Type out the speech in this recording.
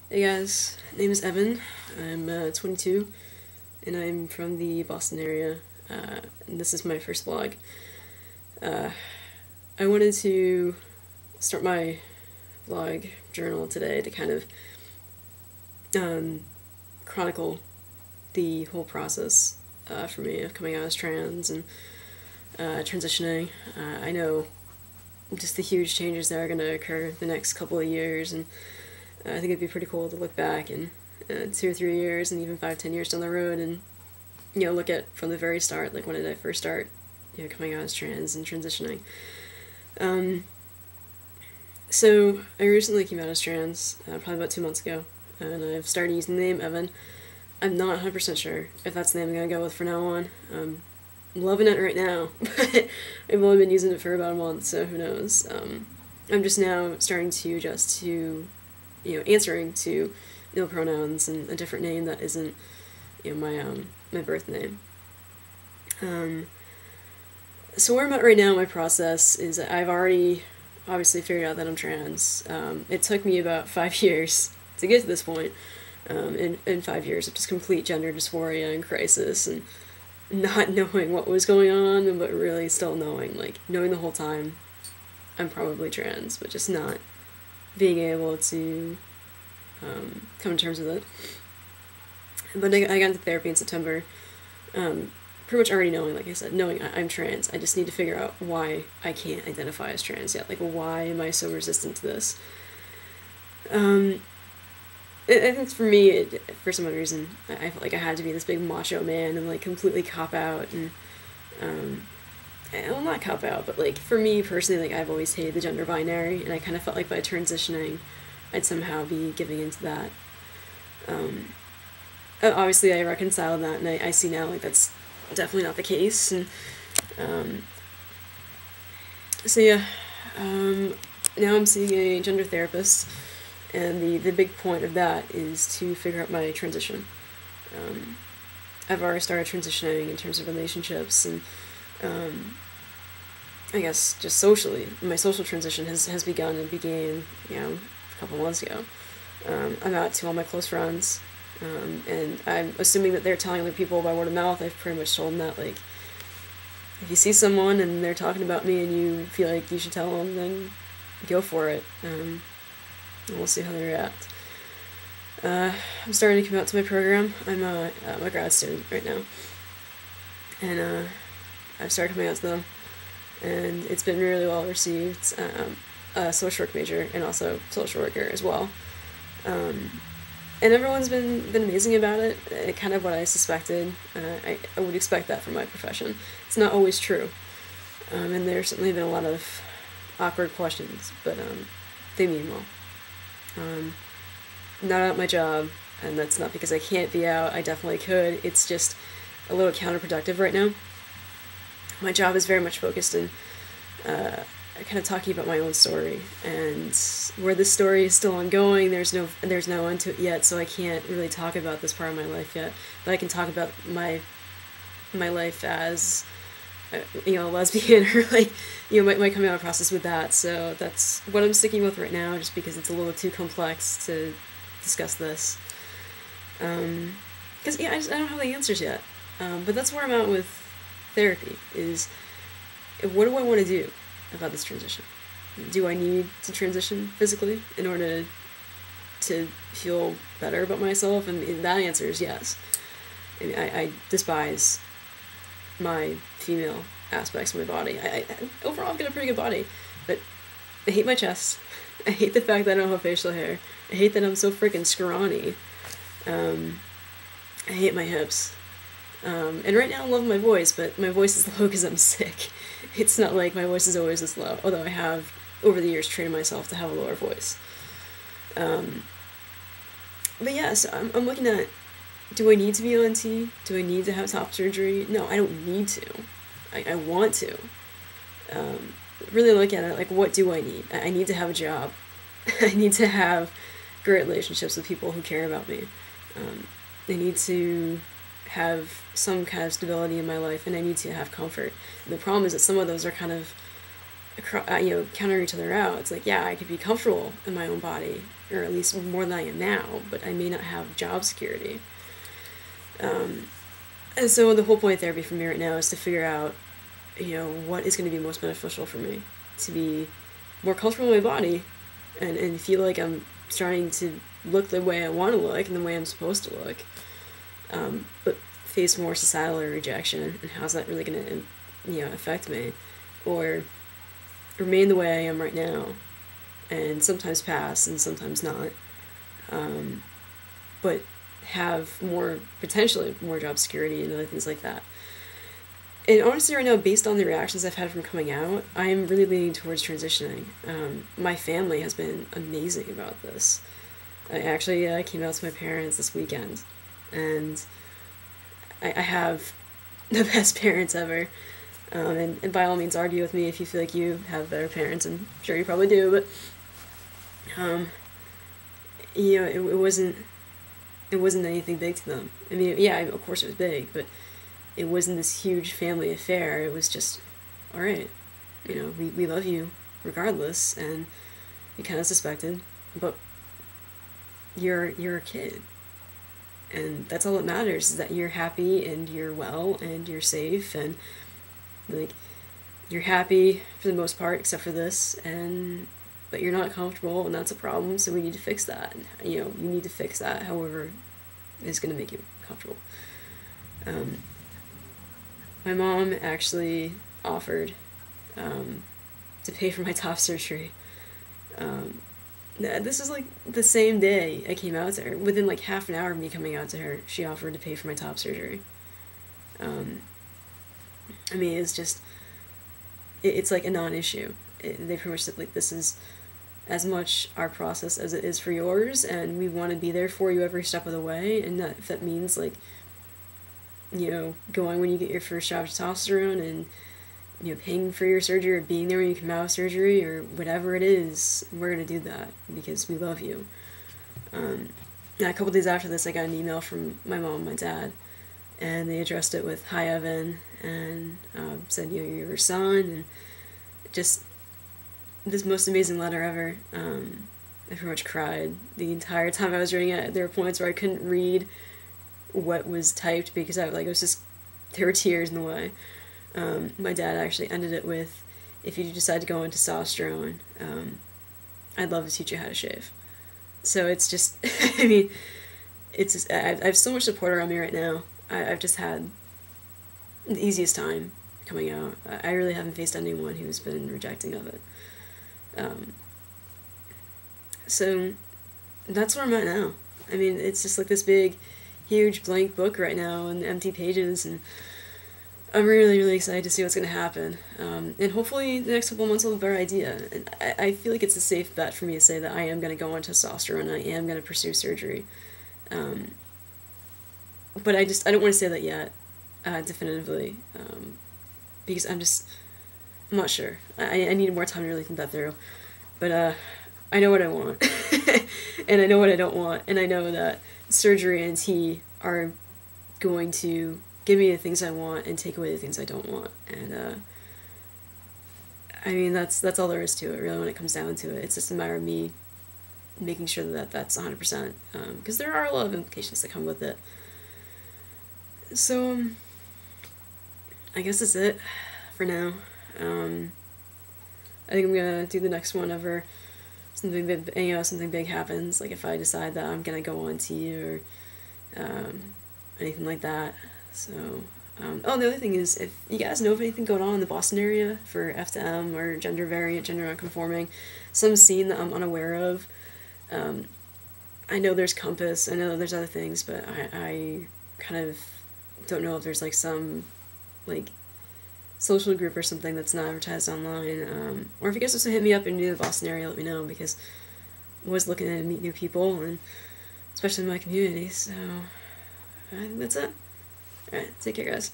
Hey guys, name is Evan. I'm 22 and I'm from the Boston area. And this is my first vlog. Uh, I wanted to start my vlog journal today to kind of chronicle the whole process for me of coming out as trans and transitioning. I know just the huge changes that are going to occur the next couple of years, and I think it'd be pretty cool to look back in 2 or 3 years and even 5, 10 years down the road and, look at from the very start, like when did I first start, coming out as trans and transitioning. So I recently came out as trans, probably about 2 months ago, and I've started using the name Evan. I'm not 100% sure if that's the name I'm going to go with from now on. I'm loving it right now, but I've only been using it for about a month, so who knows. I'm just now starting to adjust to answering to pronouns and a different name that isn't, my birth name. So where I'm at right now in my process is that I've already obviously figured out that I'm trans. It took me about 5 years to get to this point. In 5 years of just complete gender dysphoria and crisis and not knowing what was going on, but really still knowing the whole time I'm probably trans, but just not being able to come to terms with it. But I got into therapy in September, pretty much already knowing, like I said, knowing I'm trans. I just need to figure out why I can't identify as trans yet. Like, why am I so resistant to this? I think for me, for some other reason, I felt like I had to be this big macho man and completely cop out and well, not cop out, but for me personally, I've always hated the gender binary, and I kind of felt like by transitioning I'd somehow be giving into that. Obviously I reconciled that, and I see now that's definitely not the case, and so yeah, now I'm seeing a gender therapist, and the big point of that is to figure out my transition. I've already started transitioning in terms of relationships, and I guess just socially. My social transition has begun and began, a couple months ago. I'm out to all my close friends, and I'm assuming that they're telling other people by word of mouth. I've pretty much told them that, if you see someone and they're talking about me and you feel like you should tell them, then go for it. And we'll see how they react. I'm starting to come out to my program. I'm a grad student right now, and I've started coming out to them, and it's been really well received. A social work major and also social worker as well, and everyone's been amazing about it. Kind of what I suspected. I would expect that from my profession. It's not always true, and there's certainly been a lot of awkward questions, but they mean well. Not at my job, and that's not because I can't be out. I definitely could. It's just a little counterproductive right now. My job is very much focused in kind of talking about my own story, and where this story is still ongoing, there's no end to it yet, so I can't really talk about this part of my life yet. But I can talk about my life as a lesbian, or my coming out process with that. So that's what I'm sticking with right now, just because it's a little too complex to discuss this. Because I don't have the answers yet. But that's where I'm at with therapy. Is what do I want to do about this transition? Do I need to transition physically in order to feel better about myself? And that answer is yes. I despise my female aspects of my body. Overall, I've got a pretty good body, but I hate my chest. I hate the fact that I don't have facial hair. I hate that I'm so freaking scrawny. I hate my hips. And right now I love my voice, but my voice is low because I'm sick. It's not like my voice is always this low, although I have, over the years, trained myself to have a lower voice. But yeah, so I'm looking at, do I need to be on T? Do I need to have top surgery? No, I don't need to. I want to. Really look at it, what do I need? I need to have a job. I need to have great relationships with people who care about me. I need to have some kind of stability in my life, and I need to have comfort. And the problem is that some of those are kind of, counter each other out. It's yeah, I could be comfortable in my own body, or at least more than I am now, but I may not have job security. And so the whole point of therapy for me right now is to figure out, what is going to be most beneficial for me, to be more comfortable in my body and feel like I'm starting to look the way I want to look and the way I'm supposed to look, but face more societal rejection, and how's that really going to, affect me, or remain the way I am right now, and sometimes pass and sometimes not, but have potentially more job security and other things like that. And honestly, right now, based on the reactions I've had from coming out, I am really leaning towards transitioning. My family has been amazing about this. I came out to my parents this weekend, and I have the best parents ever. And by all means, argue with me if you feel like you have better parents. I'm sure you probably do, but it wasn't anything big to them. I mean, yeah, of course it was big, but it wasn't this huge family affair. It was just, all right, we love you regardless, and we kind of suspected, but you're a kid, and that's all that matters, is that you're happy and you're well and you're safe, and like you're happy for the most part except for this, but you're not comfortable, and that's a problem, so we need to fix that. You need to fix that however is going to make you comfortable. My mom actually offered to pay for my top surgery. This is like the same day I came out to her. Within like half an hour of me coming out to her, she offered to pay for my top surgery. I mean, it's just, it's like a non-issue. They pretty much said, like, this is as much our process as it is for yours, and we want to be there for you every step of the way, and if that means, like, going when you get your first shot of testosterone, and, paying for your surgery, or being there when you come out of surgery, or whatever it is, we're going to do that, because we love you. Now, a couple days after this, I got an email from my mom and my dad, and they addressed it with, "Hi, Evan," and said, you're your son, and just this most amazing letter ever. I pretty much cried the entire time I was reading it. There were points where I couldn't read what was typed because there were tears in the way. My dad actually ended it with, "If you decide to go into testosterone, I'd love to teach you how to shave." So it's just, I mean, I have so much support around me right now. I've just had the easiest time coming out. I really haven't faced anyone who's been rejecting of it. So that's where I'm at now. I mean, it's just like this big, huge blank book right now and empty pages, and I'm really, really excited to see what's going to happen. And hopefully the next couple of months will have a better idea. And I feel like it's a safe bet for me to say that I am going to go on testosterone, I am going to pursue surgery. But I don't want to say that yet, definitively, because I'm not sure. I need more time to really think that through. But I know what I want, and I know what I don't want, and I know that surgery and tea are going to give me the things I want and take away the things I don't want. And I mean, that's all there is to it, really, when it comes down to it. It's just a matter of me making sure that that's 100%, because there are a lot of implications that come with it. So I guess that's it for now. I think I'm gonna do the next one ever something big, something big happens. Like if I decide that I'm gonna go on tea or anything like that. So, the other thing is, if you guys know of anything going on in the Boston area for F to M or gender variant, gender nonconforming, some scene that I'm unaware of. I know there's Compass. I know there's other things, but I kind of don't know if there's like some like social group or something that's not advertised online, or if you guys also hit me up in the Boston area, let me know, because I'm always looking to meet new people, and especially in my community. So I think that's it. Alright, take care, guys.